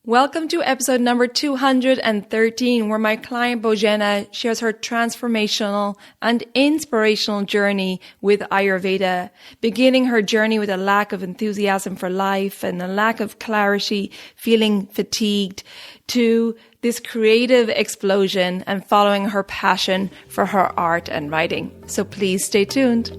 Welcome to episode number 213, where my client Bozhena shares her transformational and inspirational journey with Ayurveda, beginning her journey with a lack of enthusiasm for life and a lack of clarity, feeling fatigued, to this creative explosion and following her passion for her art and writing. So please stay tuned.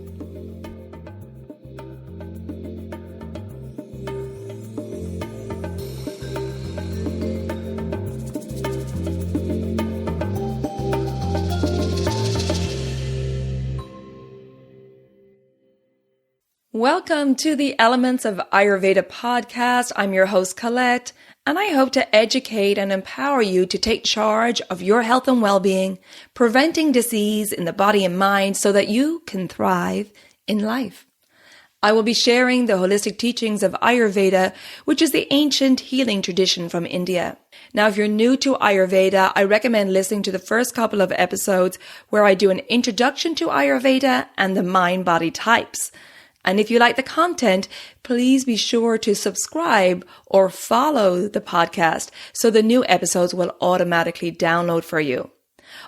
Welcome to the Elements of Ayurveda podcast. I'm your host, Colette, and I hope to educate and empower you to take charge of your health and well-being, preventing disease in the body and mind so that you can thrive in life. I will be sharing the holistic teachings of Ayurveda, which is the ancient healing tradition from India. Now, if you're new to Ayurveda, I recommend listening to the first couple of episodes where I do an introduction to Ayurveda and the mind-body types. And if you like the content, please be sure to subscribe or follow the podcast so the new episodes will automatically download for you.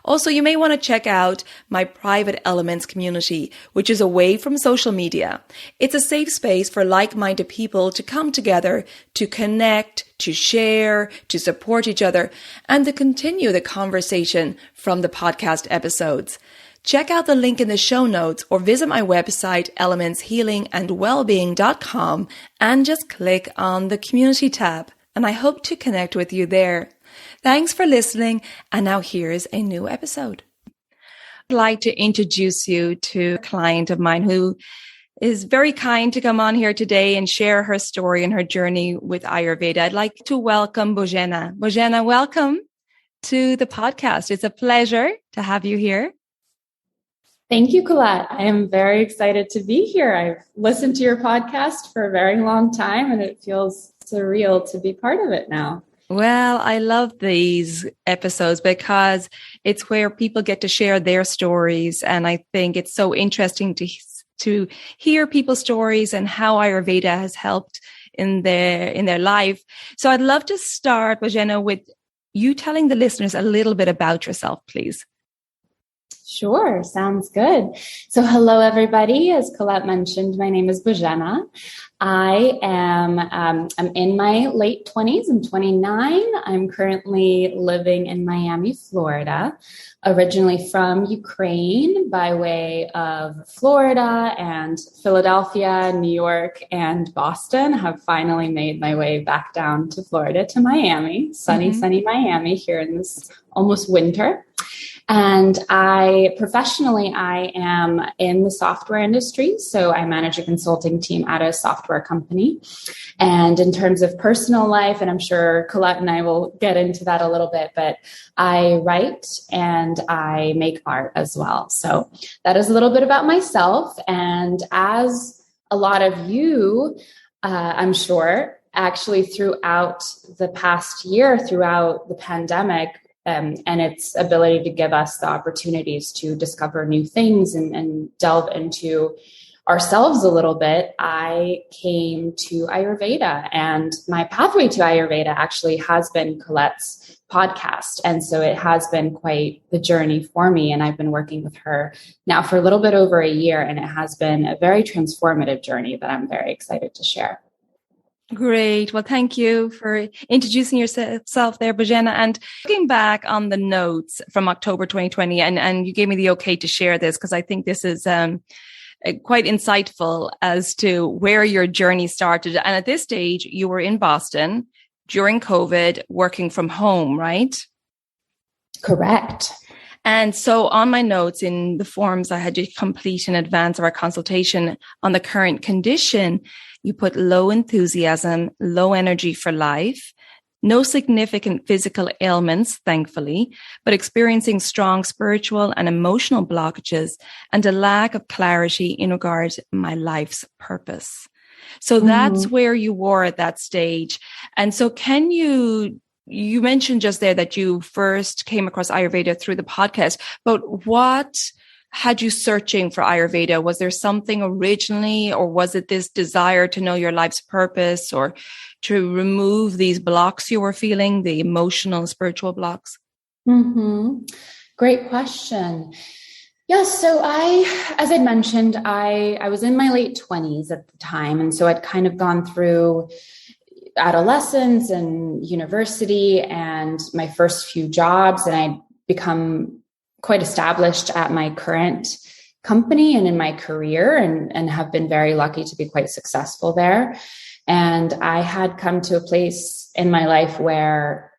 Also, you may want to check out my private Elements community, which is away from social media. It's a safe space for like-minded people to come together, to connect, to share, to support each other, and to continue the conversation from the podcast episodes. Check out the link in the show notes or visit my website, elementshealingandwellbeing.com, and just click on the community tab. And I hope to connect with you there. Thanks for listening. And now here's a new episode. I'd like to introduce you to a client of mine who is very kind to come on here today and share her story and her journey with Ayurveda. I'd like to welcome Bozhena. Bozhena, welcome to the podcast. It's a pleasure to have you here. Thank you, Colette. I am very excited to be here. I've listened to your podcast for a very long time, and it feels surreal to be part of it now. Well, I love these episodes because it's where people get to share their stories. And I think it's so interesting to hear people's stories and how Ayurveda has helped in their life. So I'd love to start, Bozhena, with you telling the listeners a little bit about yourself, please. Sure. Sounds good. So hello, everybody. As Colette mentioned, my name is Bozhena. I am I'm in my late 20s. I'm 29. I'm currently living in Miami, Florida, originally from Ukraine by way of Florida and Philadelphia, New York, and Boston. Have finally made my way back down to Florida, to Miami, sunny Miami here in this almost winter. And professionally, I am in the software industry. So I manage a consulting team at a software company. And in terms of personal life, and I'm sure Colette and I will get into that a little bit, but I write and I make art as well. So that is a little bit about myself. And as a lot of you, I'm sure, actually throughout the past year, throughout the pandemic, and its ability to give us the opportunities to discover new things and delve into ourselves a little bit, I came to Ayurveda. And my pathway to Ayurveda actually has been Colette's podcast. And so it has been quite the journey for me. And I've been working with her now for a little bit over a year. And it has been a very transformative journey that I'm very excited to share. Great. Well, thank you for introducing yourself there, Bozhena. And looking back on the notes from October 2020, and you gave me the okay to share this because I think this is quite insightful as to where your journey started. And at this stage, you were in Boston during COVID, working from home, right? Correct. And so on my notes in the forms I had to complete in advance of our consultation on the current condition, you put low enthusiasm, low energy for life, no significant physical ailments, thankfully, but experiencing strong spiritual and emotional blockages and a lack of clarity in regard to my life's purpose. So that's where you were at that stage. And so can you mentioned just there that you first came across Ayurveda through the podcast, but had you searching for Ayurveda? Was there something originally, or was it this desire to know your life's purpose or to remove these blocks you were feeling, the emotional and spiritual blocks? Great question. Yes. So as I mentioned, I was in my late 20s at the time. And so I'd kind of gone through adolescence and university and my first few jobs, and I'd become quite established at my current company and in my career, and have been very lucky to be quite successful there. And I had come to a place in my life where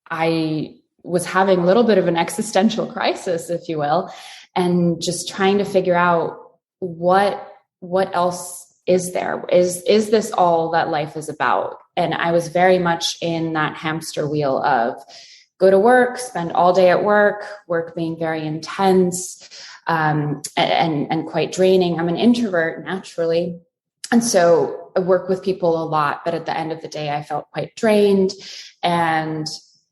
I was having a little bit of an existential crisis, if you will, and just trying to figure out what else is there? Is this all that life is about? And I was very much in that hamster wheel of go to work, spend all day at work being very intense, and quite draining. I'm an introvert naturally. And so I work with people a lot, but at the end of the day, I felt quite drained, and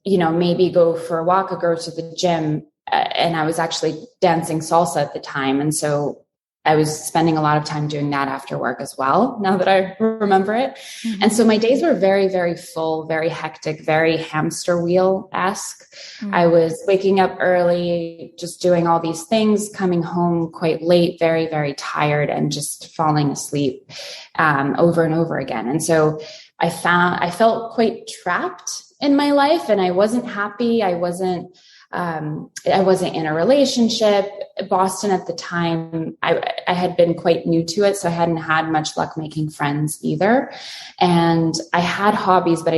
maybe go for a walk or go to the gym. And I was actually dancing salsa at the time. And so I was spending a lot of time doing that after work as well, now that I remember it. Mm-hmm. And so my days were very, very full, very hectic, very hamster wheel-esque. Mm-hmm. I was waking up early, just doing all these things, coming home quite late, very, very tired, and just falling asleep over and over again. And so I felt quite trapped in my life, and I wasn't happy. I wasn't in a relationship. Boston at the time, I had been quite new to it, so I hadn't had much luck making friends either. And I had hobbies, but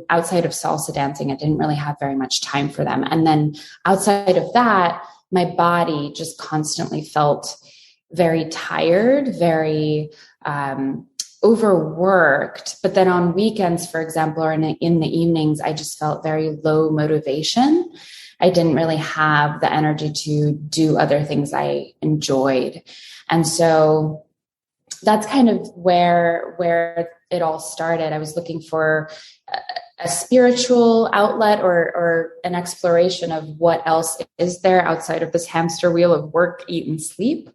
outside of salsa dancing, I didn't really have very much time for them. And then outside of that, my body just constantly felt very tired, very, overworked. But then on weekends, for example, or in the evenings, I just felt very low motivation. I didn't really have the energy to do other things I enjoyed. And so that's kind of where it all started. I was looking for a spiritual outlet or an exploration of what else is there outside of this hamster wheel of work, eat, and sleep.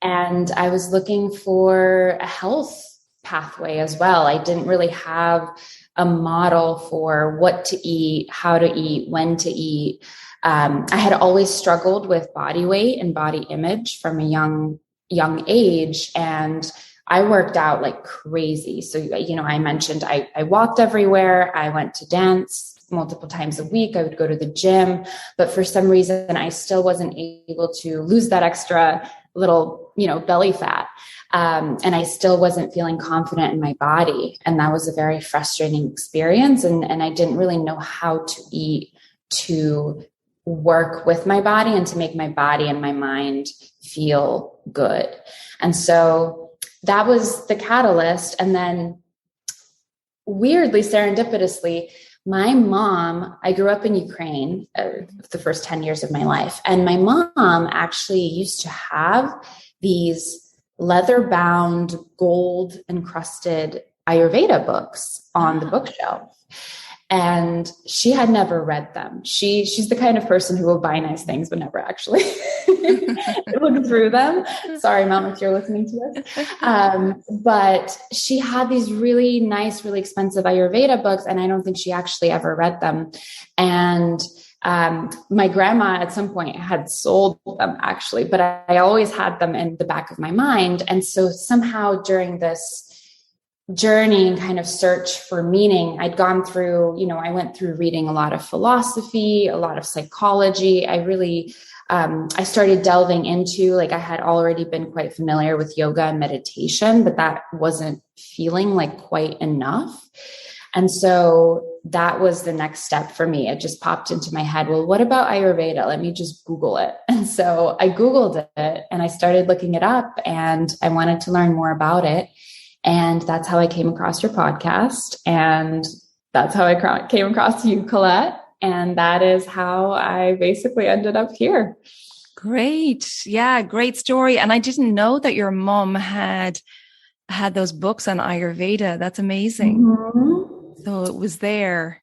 And I was looking for a health pathway as well. I didn't really have a model for what to eat, how to eat, when to eat. I had always struggled with body weight and body image from a young age, and I worked out like crazy. So, I mentioned I walked everywhere. I went to dance multiple times a week. I would go to the gym, but for some reason I still wasn't able to lose that extra little, belly fat. And I still wasn't feeling confident in my body. And that was a very frustrating experience. And I didn't really know how to eat to work with my body and to make my body and my mind feel good. And so that was the catalyst. And then weirdly, serendipitously, my mom, I grew up in Ukraine the first 10 years of my life. And my mom actually used to have these leather-bound, gold-encrusted Ayurveda books on the bookshelf. And she had never read them. She's the kind of person who will buy nice things but never actually look through them. Sorry, Mom, if you're listening to this. But she had these really nice, really expensive Ayurveda books, and I don't think she actually ever read them. And my grandma at some point had sold them actually, but I always had them in the back of my mind. And so somehow during this journey and kind of search for meaning, I'd gone through, I went through reading a lot of philosophy, a lot of psychology. I started delving into, I had already been quite familiar with yoga and meditation, but that wasn't feeling like quite enough. And so that was the next step for me. It just popped into my head. Well, what about Ayurveda? Let me just Google it. And so I Googled it and I started looking it up, and I wanted to learn more about it. And that's how I came across your podcast. And that's how I came across you, Colette. And that is how I basically ended up here. Great. Yeah, great story. And I didn't know that your mom had those books on Ayurveda. That's amazing. Mm-hmm. So it was there.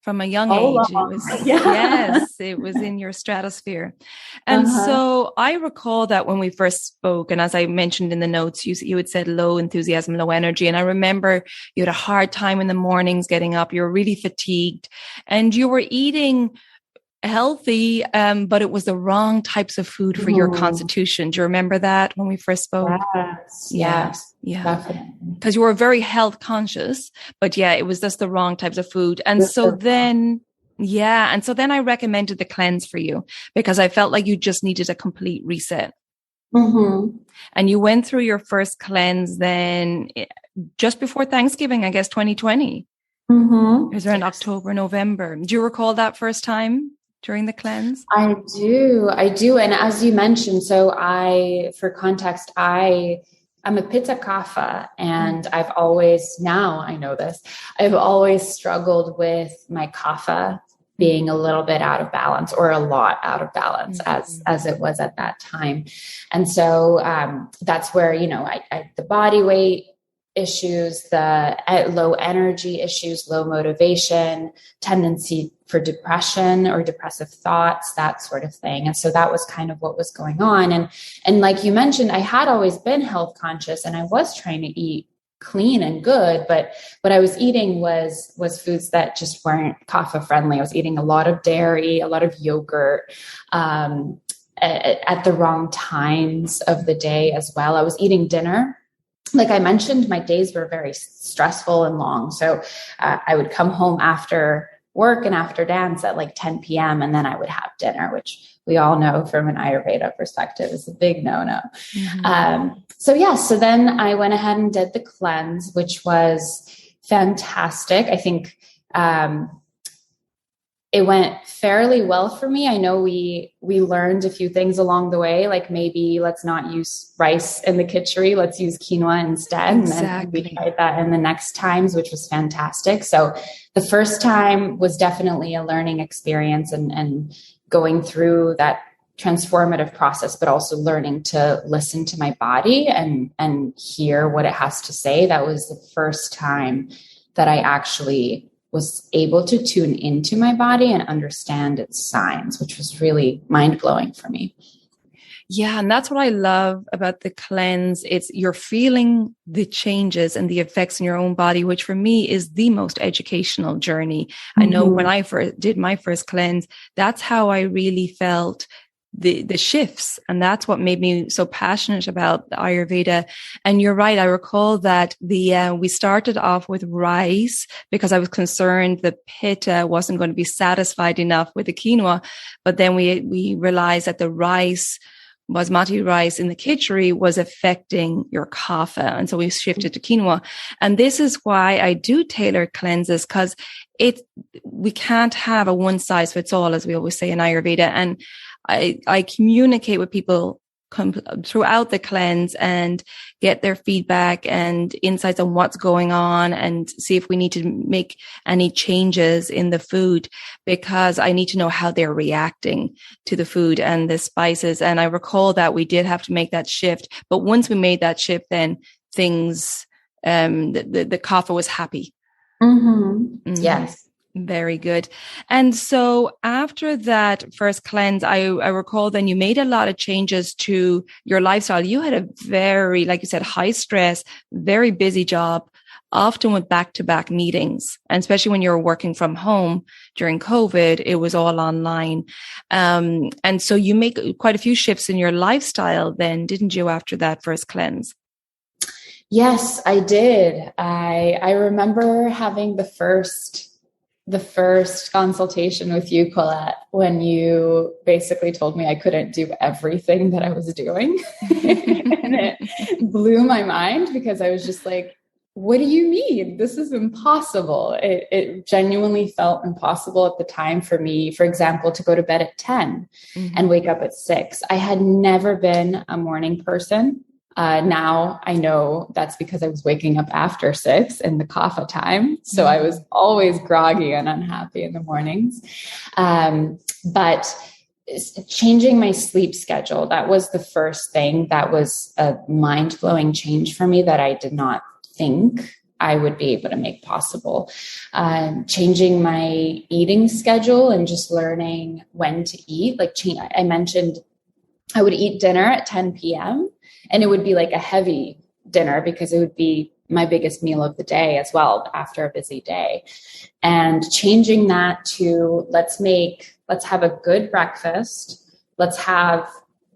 From a young Oh, age. It long. was, Yeah. yes, it was in your stratosphere. And so I recall that when we first spoke, and as I mentioned in the notes, you had said low enthusiasm, low energy. And I remember you had a hard time in the mornings getting up. You were really fatigued and you were eating healthy, but it was the wrong types of food for your constitution. Do you remember that when we first spoke? Yes, Definitely. Because you were very health conscious, but yeah, it was just the wrong types of food. And so then I recommended the cleanse for you because I felt like you just needed a complete reset. And you went through your first cleanse then just before Thanksgiving, I guess, 2020. It was around October, November. Do you recall that first time during the cleanse? I do. And as you mentioned, so for context, I'm a Pitta kapha, and I've always struggled with my kapha being a little bit out of balance or a lot out of balance as it was at that time. And so that's where, the body weight issues, the low energy issues, low motivation, tendency for depression or depressive thoughts, that sort of thing. And so that was kind of what was going on. And like you mentioned, I had always been health conscious and I was trying to eat clean and good, but what I was eating was foods that just weren't kapha friendly. I was eating a lot of dairy, a lot of yogurt, at the wrong times of the day as well. I was eating dinner. Like I mentioned, my days were very stressful and long. So I would come home after work and after dance at like 10 p.m. and then I would have dinner, which we all know from an Ayurveda perspective is a big no-no. So then I went ahead and did the cleanse, which was fantastic. I think it went fairly well for me. I know we learned a few things along the way, like maybe let's not use rice in the khichdi, let's use quinoa instead. Exactly. And then we tried that in the next times, which was fantastic. So the first time was definitely a learning experience and going through that transformative process, but also learning to listen to my body and hear what it has to say. That was the first time that I actually was able to tune into my body and understand its signs, which was really mind-blowing for me. Yeah. And that's what I love about the cleanse. It's you're feeling the changes and the effects in your own body, which for me is the most educational journey. I know when I first did my first cleanse, that's how I really felt the shifts. And that's what made me so passionate about the Ayurveda. And you're right. I recall that we started off with rice because I was concerned the pitta wasn't going to be satisfied enough with the quinoa. But then we realized that the rice, basmati rice in the khichdi, was affecting your kapha. And so we shifted to quinoa. And this is why I do tailored cleanses, because we can't have a one size fits all, as we always say in Ayurveda. And I communicate with people throughout the cleanse and get their feedback and insights on what's going on and see if we need to make any changes in the food, because I need to know how they're reacting to the food and the spices. And I recall that we did have to make that shift. But once we made that shift, then things, the kapha was happy. Yes. Very good. And so after that first cleanse, I recall then you made a lot of changes to your lifestyle. You had a very, like you said, high stress, very busy job, often with back-to-back meetings. And especially when you were working from home during COVID, it was all online. And so you make quite a few shifts in your lifestyle then, didn't you, after that first cleanse? Yes, I did. I remember having the first consultation with you, Colette, when you basically told me I couldn't do everything that I was doing. And it blew my mind because I was just like, what do you mean? This is impossible. It genuinely felt impossible at the time for me, for example, to go to bed at 10 and wake up at 6. I had never been a morning person. Now I know that's because I was waking up after 6 in the kapha time. So I was always groggy and unhappy in the mornings. But changing my sleep schedule, that was the first thing that was a mind-blowing change for me that I did not think I would be able to make possible. Changing my eating schedule and just learning when to eat. Like I mentioned, I would eat dinner at 10 p.m. and it would be like a heavy dinner because it would be my biggest meal of the day as well after a busy day. And changing that to let's have a good breakfast. Let's have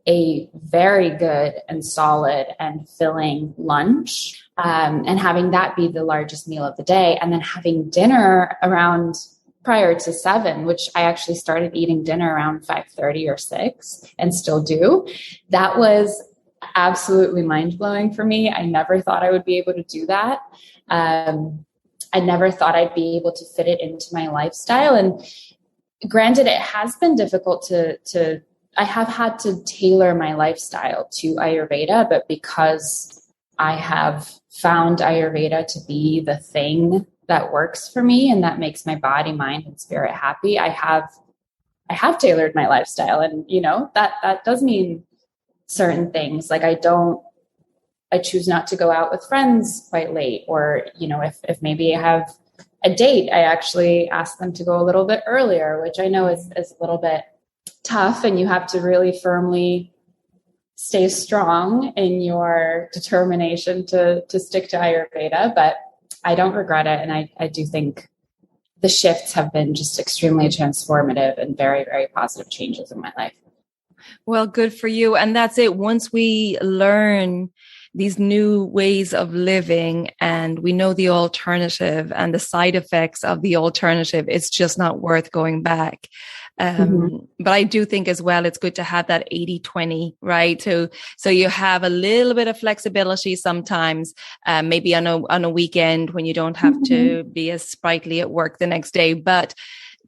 a very good and solid and filling lunch, and having that be the largest meal of the day. And then having dinner around prior to 7, which I actually started eating dinner around 5:30 or 6 and still do. That was absolutely mind-blowing for me. I never thought I would be able to do that. I never thought I'd be able to fit it into my lifestyle. And granted, it has been difficult I have had to tailor my lifestyle to Ayurveda, but because I have found Ayurveda to be the thing that works for me and that makes my body, mind, and spirit happy, I have tailored my lifestyle. And, that does mean certain things. Like I choose not to go out with friends quite late, or, if maybe I have a date, I actually ask them to go a little bit earlier, which I know is a little bit tough, and you have to really firmly stay strong in your determination to stick to Ayurveda, but I don't regret it. And I do think the shifts have been just extremely transformative and very, very positive changes in my life. Well, good for you. And that's it. Once we learn these new ways of living and we know the alternative and the side effects of the alternative, it's just not worth going back. But I do think as well, it's good to have that 80-20, right? So you have a little bit of flexibility sometimes, maybe on a weekend when you don't have to be as sprightly at work the next day. But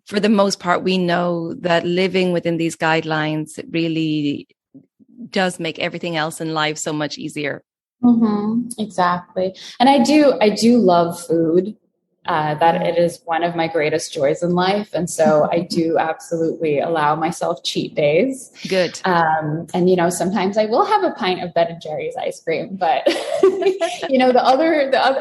for the most part, we know that living within these guidelines really does make everything else in life so much easier. Exactly. And I do love food. That it is one of my greatest joys in life. And so I do absolutely allow myself cheat days. Good. And, sometimes I will have a pint of Ben and Jerry's ice cream, but, a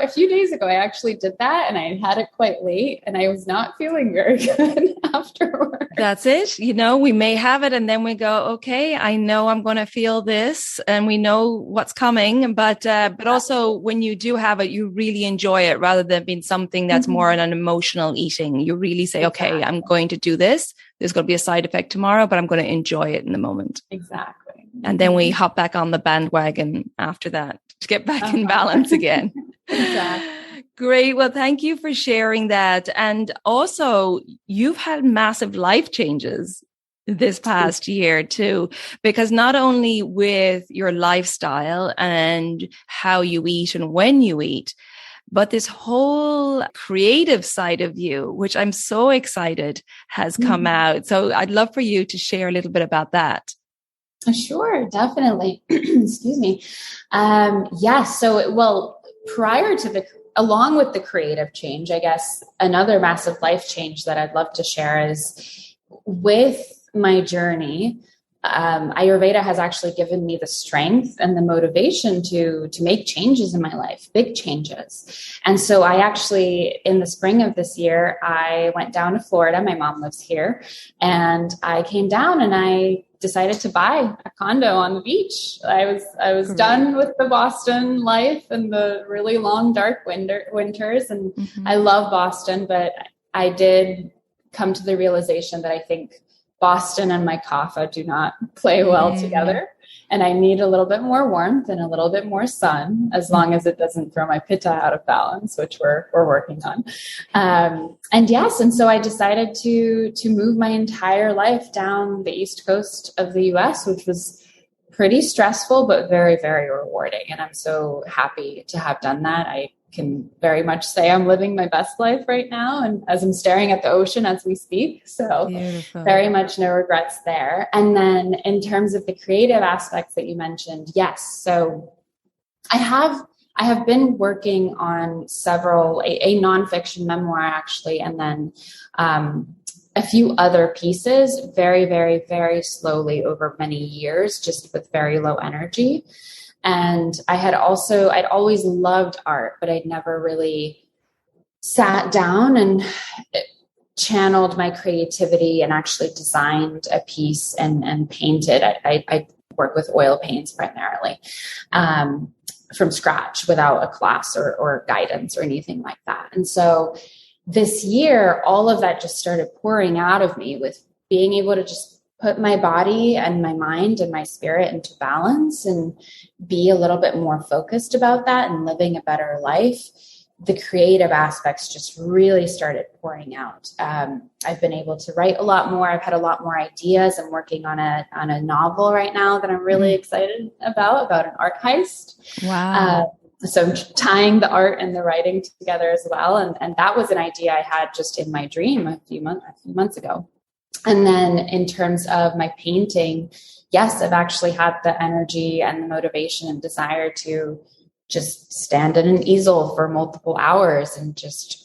few days ago, I actually did that and I had it quite late and I was not feeling very good afterwards. That's it. We may have it and then we go, okay, I know I'm going to feel this and we know what's coming, but also when you do have it, you really enjoy it rather than being something that's more an emotional eating. You really say, okay, I'm going to do this. There's going to be a side effect tomorrow, but I'm going to enjoy it in the moment. Exactly. And then we hop back on the bandwagon after that to get back in balance again. Exactly. Great. Well, thank you for sharing that. And also, you've had massive life changes this past year too, because not only with your lifestyle and how you eat and when you eat, but this whole creative side of you, which I'm so excited has come out. So I'd love for you to share a little bit about that. Sure, definitely. Excuse me. Prior to along with the creative change, I guess another massive life change that I'd love to share is with my journey. Ayurveda has actually given me the strength and the motivation to make changes in my life, big changes. And so I actually, in the spring of this year, I went down to Florida. My mom lives here. And I came down and I decided to buy a condo on the beach. I was done with the Boston life and the really long, dark winters. And I love Boston, but I did come to the realization that I think Boston and my kapha do not play well together. And I need a little bit more warmth and a little bit more sun, as long as it doesn't throw my pitta out of balance, which we're working on. And so I decided to move my entire life down the East Coast of the US, which was pretty stressful, but very, very rewarding. And I'm so happy to have done that. I can very much say I'm living my best life right now, and as I'm staring at the ocean as we speak. So Beautiful. Very much no regrets there. And then in terms of the creative aspects that you mentioned, yes. So I have been working on a nonfiction memoir actually, and then a few other pieces very, very, very slowly over many years, just with very low energy. And I'd always loved art, but I'd never really sat down and channeled my creativity and actually designed a piece and painted. I work with oil paints primarily, from scratch without a class or guidance or anything like that. And so this year, all of that just started pouring out of me, with being able to just put my body and my mind and my spirit into balance and be a little bit more focused about that and living a better life. The creative aspects just really started pouring out. I've been able to write a lot more. I've had a lot more ideas. I'm working on a novel right now that I'm really excited about an art heist. Wow. So I'm tying the art and the writing together as well. And that was an idea I had just in my dream a few months ago. And then in terms of my painting, yes, I've actually had the energy and the motivation and desire to just stand at an easel for multiple hours and just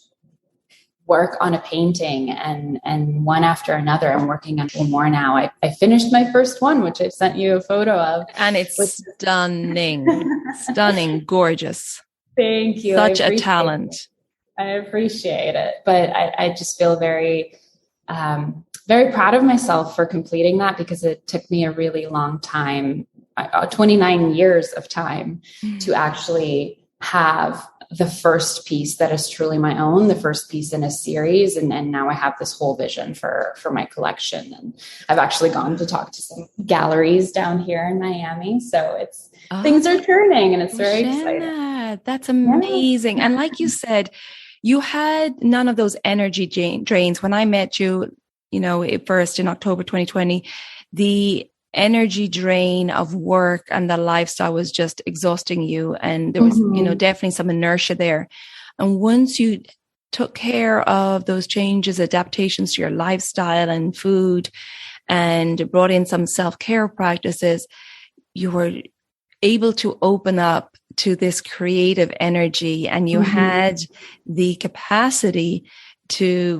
work on a painting, and one after another. I'm working on more now. I finished my first one, which I sent you a photo of. And it's stunning, gorgeous. Thank you. Such a talent. I appreciate it. But I just feel very, very proud of myself for completing that, because it took me a really long time, 29 years of time to actually have the first piece that is truly my own, the first piece in a series. And now I have this whole vision for my collection. And I've actually gone to talk to some galleries down here in Miami. So things are turning, and it's very exciting. That's amazing. Yeah. And like you said, you had none of those energy drains. When I met you, first in October 2020, the energy drain of work and the lifestyle was just exhausting you. And there was, definitely some inertia there. And once you took care of those changes, adaptations to your lifestyle and food, and brought in some self-care practices, you were able to open up to this creative energy, and you had the capacity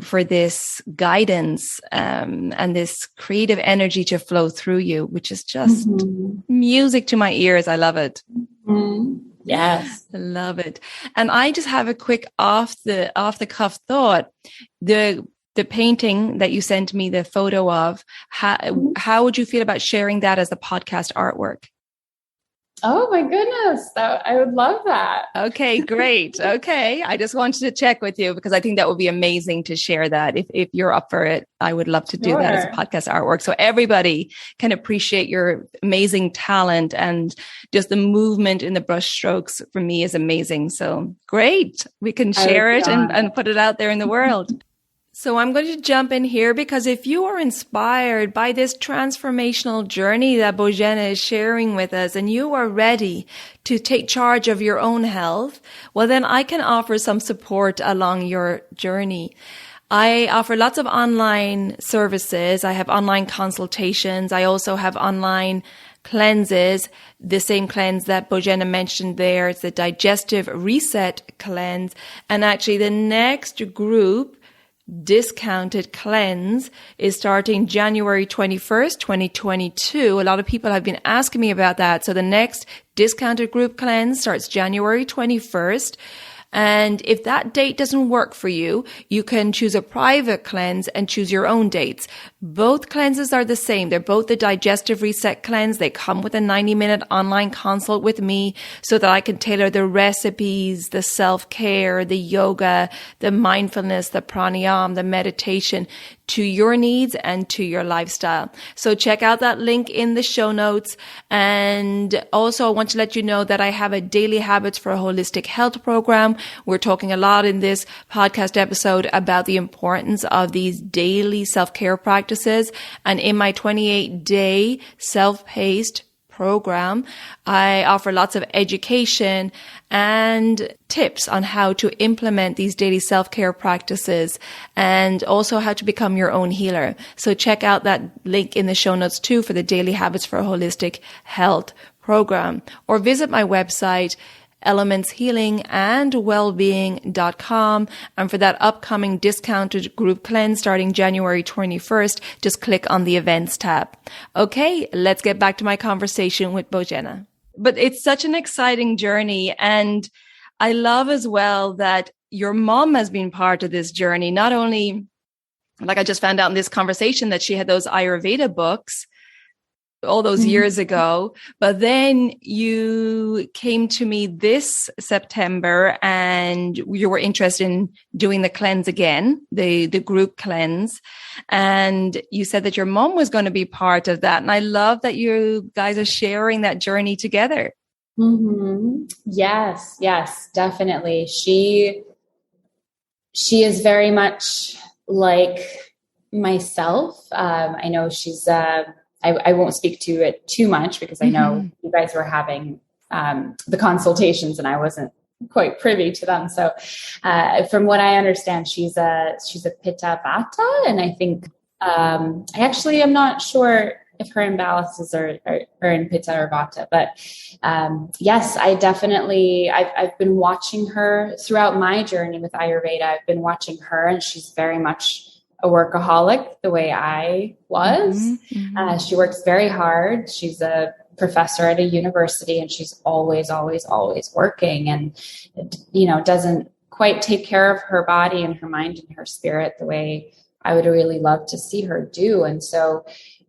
for this guidance and this creative energy to flow through you, which is just music to my ears. I love it. Yes, I love it. And I just have a quick off the cuff thought. The painting that you sent me the photo of, how would you feel about sharing that as a podcast artwork? Oh my goodness. I would love that. Okay, great. Okay. I just wanted to check with you, because I think that would be amazing to share that. If you're up for it, I would love to do that as a podcast artwork, so everybody can appreciate your amazing talent, and just the movement in the brush strokes for me is amazing. So great. We can share it and put it out there in the world. So I'm going to jump in here, because if you are inspired by this transformational journey that Bozhena is sharing with us, and you are ready to take charge of your own health, well, then I can offer some support along your journey. I offer lots of online services. I have online consultations. I also have online cleanses, the same cleanse that Bozhena mentioned there. It's the Digestive Reset Cleanse. And actually the next group discounted cleanse is starting January 21st, 2022. A lot of people have been asking me about that. So the next discounted group cleanse starts January 21st. And if that date doesn't work for you, you can choose a private cleanse and choose your own dates. Both cleanses are the same. They're both the Digestive Reset Cleanse. They come with a 90-minute online consult with me, so that I can tailor the recipes, the self-care, the yoga, the mindfulness, the pranayama, the meditation to your needs and to your lifestyle. So check out that link in the show notes. And also I want to let you know that I have a Daily Habits for a Holistic Health program. We're talking a lot in this podcast episode about the importance of these daily self-care practices. And in my 28-day self-paced program, I offer lots of education and tips on how to implement these daily self-care practices, and also how to become your own healer. So check out that link in the show notes too for the Daily Habits for a Holistic Health program, or visit my website, elementshealingandwellbeing.com. And for that upcoming discounted group cleanse starting January 21st, just click on the events tab. Okay, let's get back to my conversation with Bozhena. but it's such an exciting journey. And I love as well that your mom has been part of this journey. Not only, like I just found out in this conversation, that she had those Ayurveda books all those years ago, but then you came to me this September and you were interested in doing the cleanse again, the group cleanse. And you said that your mom was going to be part of that. And I love that you guys are sharing that journey together. Mm-hmm. Yes, definitely. She is very much like myself. I know she's, I won't speak to it too much because I know you guys were having the consultations and I wasn't quite privy to them. So from what I understand, she's a Pitta Vata, and I think I actually am not sure if her imbalances are in Pitta or Vata. But yes, I've been watching her throughout my journey with Ayurveda. I've been watching her, and she's very much a workaholic the way I was. She works very hard. She's a professor at a university, and she's always working, and, doesn't quite take care of her body and her mind and her spirit the way I would really love to see her do. And so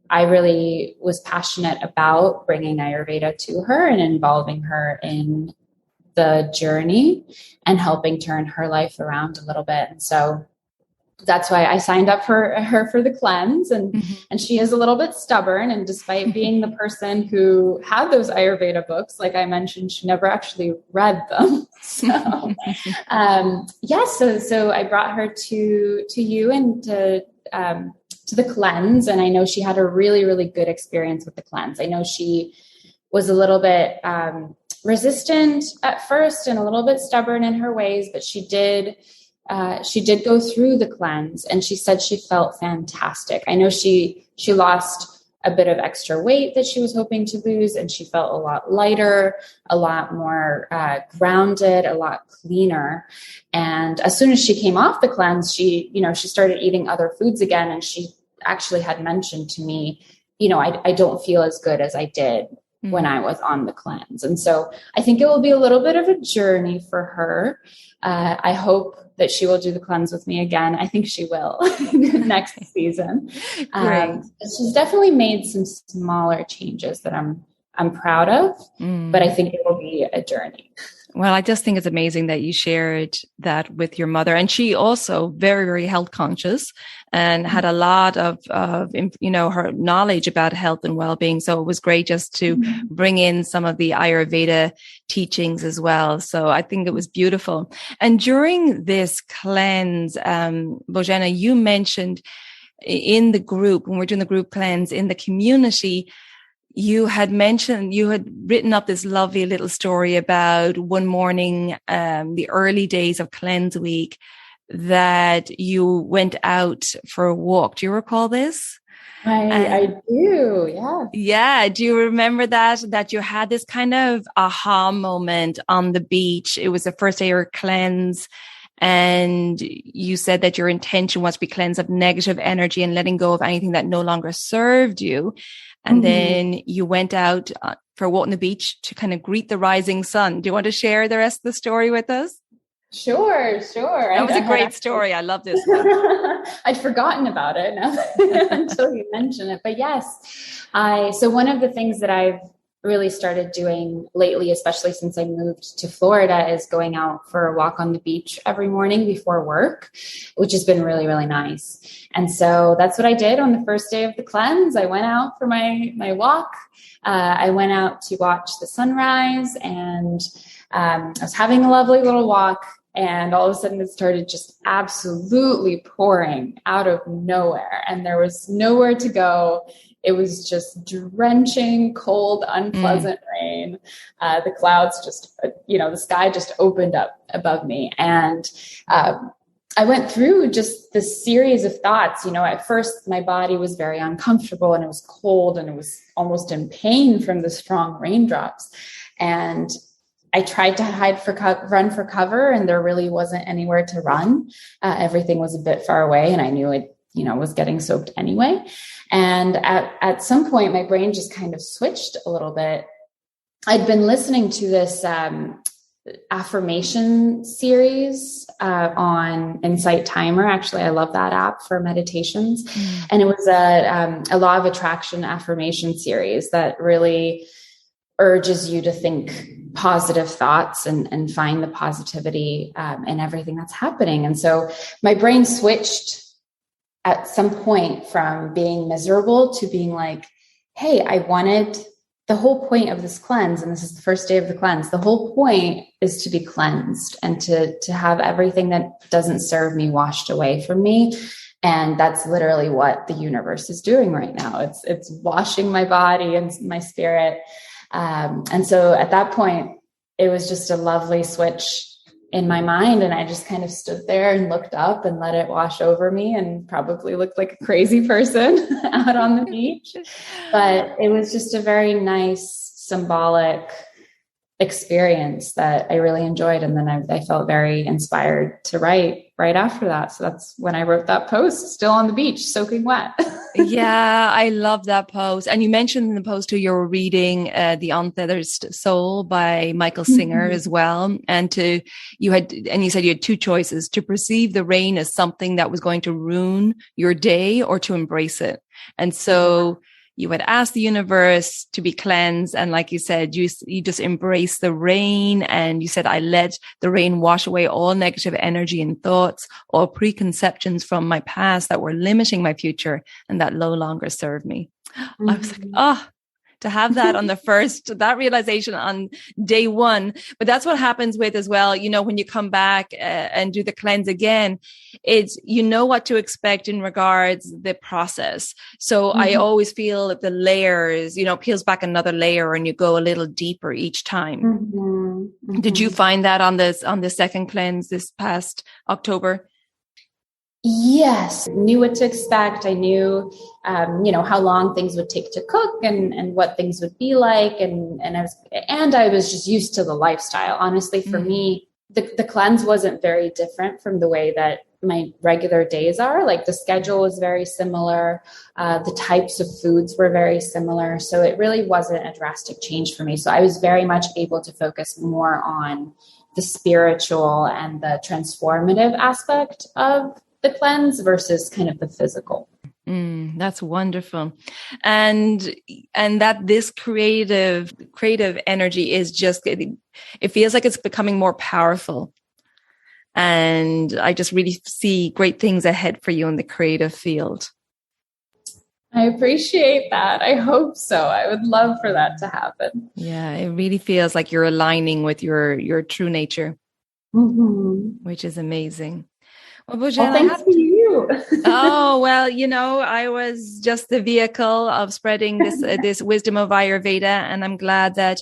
I really was passionate about bringing Ayurveda to her and involving her in the journey and helping turn her life around a little bit. And so that's why I signed up for her for the cleanse. And she is a little bit stubborn. And despite being the person who had those Ayurveda books, like I mentioned, she never actually read them. So, so I brought her to you and to the cleanse. And I know she had a really, really good experience with the cleanse. I know she was a little bit resistant at first and a little bit stubborn in her ways, but she did go through the cleanse, and she said she felt fantastic. I know she lost a bit of extra weight that she was hoping to lose, and she felt a lot lighter, a lot more grounded, a lot cleaner. And as soon as she came off the cleanse, she started eating other foods again. And she actually had mentioned to me, I don't feel as good as I did when I was on the cleanse. And so I think it will be a little bit of a journey for her. I hope that she will do the cleanse with me again. I think she will next season. She's definitely made some smaller changes that I'm proud of, but I think it will be a journey. Well, I just think it's amazing that you shared that with your mother. And she also very, very health conscious and had a lot of her knowledge about health and well-being. So it was great just to bring in some of the Ayurveda teachings as well. So I think it was beautiful. And during this cleanse, Bozhena, you mentioned in the group, when we're doing the group cleanse in the community, you had written up this lovely little story about one morning, the early days of cleanse week, that you went out for a walk. Do you recall this? I do. Yeah. Yeah. Do you remember that you had this kind of aha moment on the beach? It was the first day of your cleanse. And you said that your intention was to be cleansed of negative energy and letting go of anything that no longer served you. And then you went out for a walk on the beach to kind of greet the rising sun. Do you want to share the rest of the story with us? Sure. That was a great story. I love this one. I'd forgotten about it until you mentioned it. But yes, so one of the things that I've really started doing lately, especially since I moved to Florida, is going out for a walk on the beach every morning before work, which has been really, really nice. And so that's what I did on the first day of the cleanse. I went out for my walk. I went out to watch the sunrise, and I was having a lovely little walk. And all of a sudden it started just absolutely pouring out of nowhere, and there was nowhere to go. It was just drenching, cold, unpleasant rain. The clouds just, the sky just opened up above me. And I went through just this series of thoughts. At first my body was very uncomfortable, and it was cold, and it was almost in pain from the strong raindrops. And I tried to run for cover, and there really wasn't anywhere to run. Everything was a bit far away, and I knew it, was getting soaked anyway. And at some point, my brain just kind of switched a little bit. I'd been listening to this affirmation series on Insight Timer. Actually, I love that app for meditations. And it was a law of attraction affirmation series that really urges you to think positive thoughts and find the positivity in everything that's happening. And so my brain switched at some point from being miserable to being like, hey, the whole point of this cleanse, and this is the first day of the cleanse, the whole point is to be cleansed and to have everything that doesn't serve me washed away from me. And that's literally what the universe is doing right now. It's washing my body and my spirit. And so at that point, it was just a lovely switch in my mind. And I just kind of stood there and looked up and let it wash over me, and probably looked like a crazy person out on the beach. But it was just a very nice symbolic experience that I really enjoyed. And then I felt very inspired to write right after that. So that's when I wrote that post, still on the beach, soaking wet. Yeah, I love that post. And you mentioned in the post too, you were reading The Untethered Soul by Michael Singer as well. And you said you had two choices: to perceive the rain as something that was going to ruin your day, or to embrace it. And so you had asked the universe to be cleansed. And like you said, you just embrace the rain. And you said, I let the rain wash away all negative energy and thoughts, all preconceptions from my past that were limiting my future and that no longer serve me. I was like, to have that on that realization on day one. But that's what happens with as well. When you come back and do the cleanse again, you know what to expect in regards the process. So I always feel that the layers, peels back another layer, and you go a little deeper each time. Did you find that on the second cleanse this past October? Yes, knew what to expect. I knew, how long things would take to cook and what things would be like. And I was just used to the lifestyle. Honestly, for me, the cleanse wasn't very different from the way that my regular days are. Like, the schedule was very similar. The types of foods were very similar. So it really wasn't a drastic change for me. So I was very much able to focus more on the spiritual and the transformative aspect of the cleanse versus kind of the physical. That's wonderful. And that this creative energy is just, it feels like it's becoming more powerful. And I just really see great things ahead for you in the creative field. I appreciate that. I hope so. I would love for that to happen. Yeah, it really feels like you're aligning with your true nature, which is amazing. Well, Bozhena, thanks to you. Oh, well, I was just the vehicle of spreading this wisdom of Ayurveda. And I'm glad that,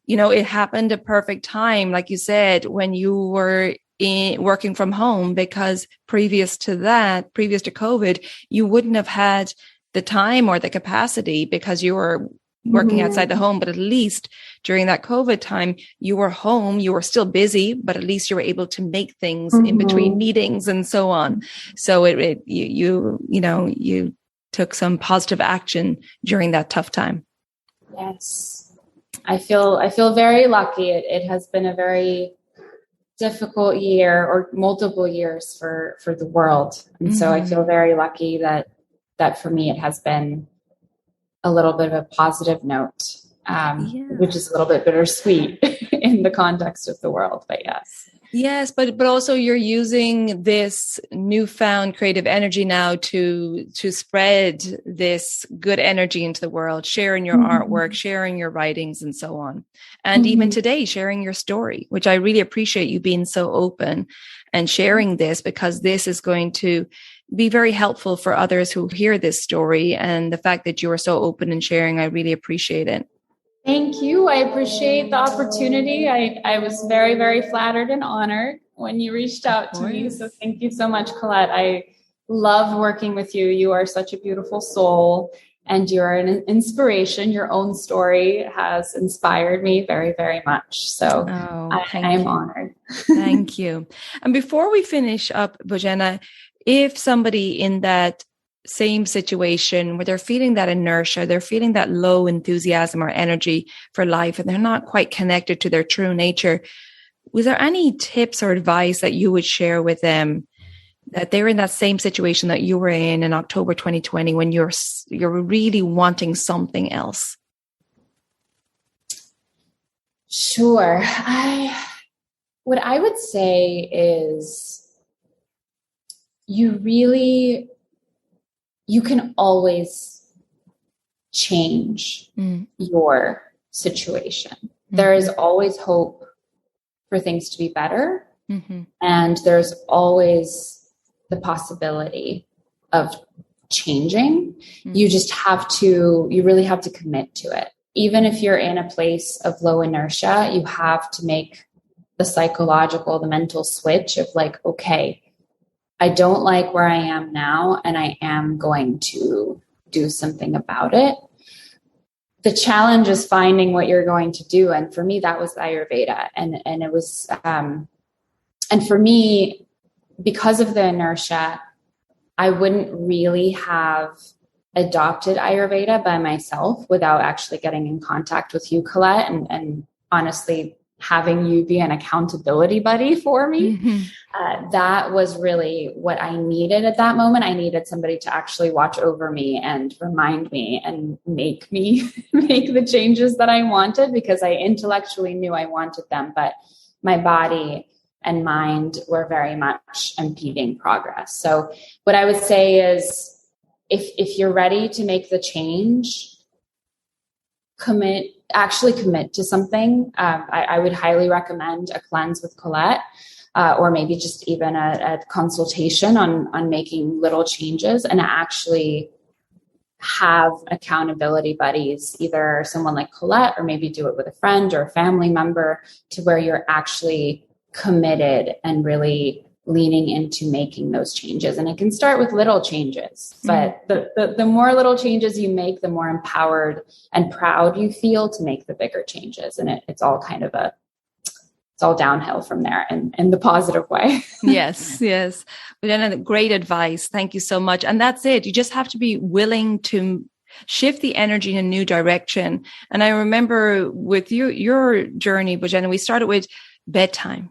it happened at perfect time, like you said, when you were working from home, because previous to COVID, you wouldn't have had the time or the capacity because you were working outside the home. But at least during that COVID time, you were home, you were still busy, but at least you were able to make things in between meetings and so on. So you took some positive action during that tough time. Yes. I feel very lucky. It has been a very difficult year, or multiple years for the world. And so I feel very lucky that for me, it has been a little bit of a positive note, which is a little bit bittersweet in the context of the world, but yes. Yes, but also you're using this newfound creative energy now to spread this good energy into the world, sharing your artwork, sharing your writings and so on. And even today, sharing your story, which I really appreciate you being so open and sharing this, because this is going to be very helpful for others who hear this story. And the fact that you are so open and sharing, I really appreciate it. Thank you. I appreciate the opportunity. I was very, very flattered and honored when you reached out to me. So thank you so much, Colette. I love working with you. You are such a beautiful soul, and you're an inspiration. Your own story has inspired me very, very much. So I'm honored. Thank you. And before we finish up, Bozhena, if somebody in that same situation where they're feeling that inertia, they're feeling that low enthusiasm or energy for life, and they're not quite connected to their true nature, was there any tips or advice that you would share with them that they're in that same situation that you were in October 2020 when you're really wanting something else? Sure. What I would say is you can always change your situation. There is always hope for things to be better. And there's always the possibility of changing. You really have to commit to it. Even if you're in a place of low inertia, you have to make the mental switch of like, okay, I don't like where I am now, and I am going to do something about it. The challenge is finding what you're going to do. And for me, that was Ayurveda. And it was, and for me, because of the inertia, I wouldn't really have adopted Ayurveda by myself without actually getting in contact with you, Colette, and honestly having you be an accountability buddy for me. That was really what I needed at that moment. I needed somebody to actually watch over me and remind me and make me make the changes that I wanted, because I intellectually knew I wanted them, but my body and mind were very much impeding progress. So what I would say is, if you're ready to make the change, commit to something. I would highly recommend a cleanse with Colette, or maybe just even a consultation on making little changes, and actually have accountability buddies, either someone like Colette, or maybe do it with a friend or a family member, to where you're actually committed and really leaning into making those changes. And it can start with little changes, but the more little changes you make, the more empowered and proud you feel to make the bigger changes. And it's all kind of it's all downhill from there in the positive way. Yes. But then great advice. Thank you so much. And that's it. You just have to be willing to shift the energy in a new direction. And I remember with your journey, Bozhena, we started with bedtime.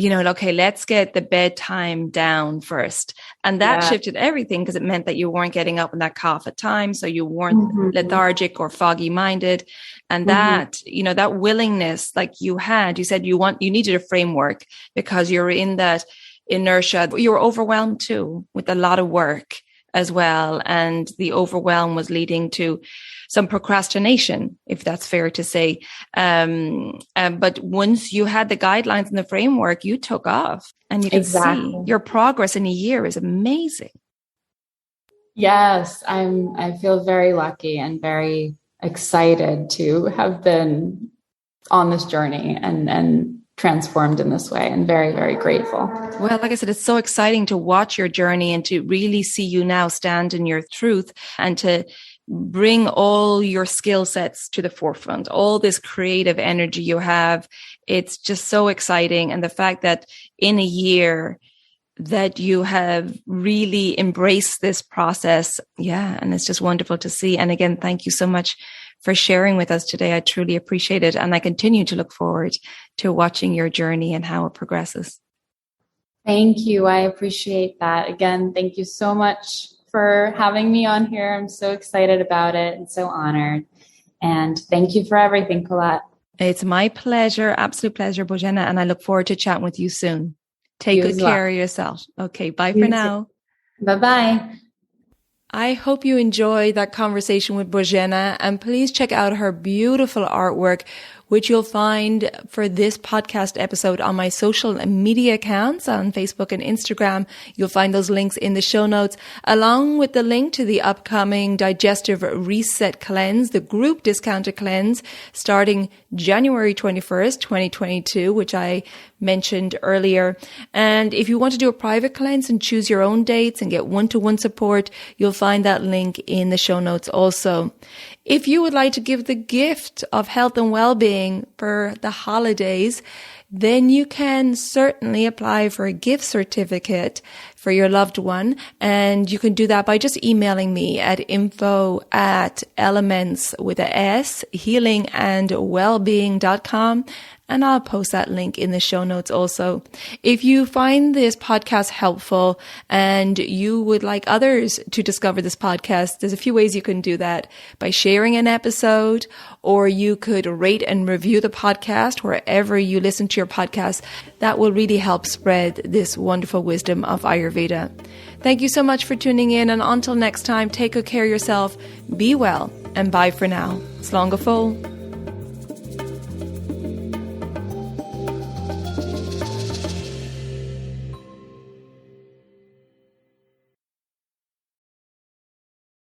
Okay, let's get the bedtime down first. And that shifted everything, because it meant that you weren't getting up in that kapha time. So you weren't lethargic or foggy minded. And that, that willingness, like you said you needed a framework because you're in that inertia. You were overwhelmed too with a lot of work as well. And the overwhelm was leading to some procrastination, if that's fair to say. But once you had the guidelines and the framework, you took off, and you can see your progress in a year is amazing. Yes, I feel very lucky and very excited to have been on this journey and transformed in this way, and very, very grateful. Well, like I said, it's so exciting to watch your journey and to really see you now stand in your truth, and to bring all your skill sets to the forefront, all this creative energy you have. It's just so exciting. And the fact that in a year that you have really embraced this process. Yeah. And it's just wonderful to see. And again, thank you so much for sharing with us today. I truly appreciate it. And I continue to look forward to watching your journey and how it progresses. Thank you. I appreciate that. Again, thank you so much for having me on here. I'm so excited about it and so honored. And thank you for everything, Colette. It's my pleasure. Absolute pleasure, Bozhena. And I look forward to chatting with you soon. Take good care of yourself. Okay. Bye for now. Bye-bye. I hope you enjoyed that conversation with Bozhena, and please check out her beautiful artwork, which you'll find for this podcast episode on my social media accounts on Facebook and Instagram. You'll find those links in the show notes, along with the link to the upcoming Digestive Reset Cleanse, the group discounted cleanse, starting January 21st, 2022, which I mentioned earlier. And if you want to do a private cleanse and choose your own dates and get one-to-one support, you'll find that link in the show notes also. If you would like to give the gift of health and well-being, for the holidays, then you can certainly apply for a gift certificate for your loved one. And you can do that by just emailing me at info@elements.healingandwellbeing.com. And I'll post that link in the show notes also. If you find this podcast helpful and you would like others to discover this podcast, there's a few ways you can do that: by sharing an episode, or you could rate and review the podcast wherever you listen to your podcast. That will really help spread this wonderful wisdom of Ayurveda. Thank you so much for tuning in. And until next time, take good care of yourself, be well, and bye for now. Slán go fóill.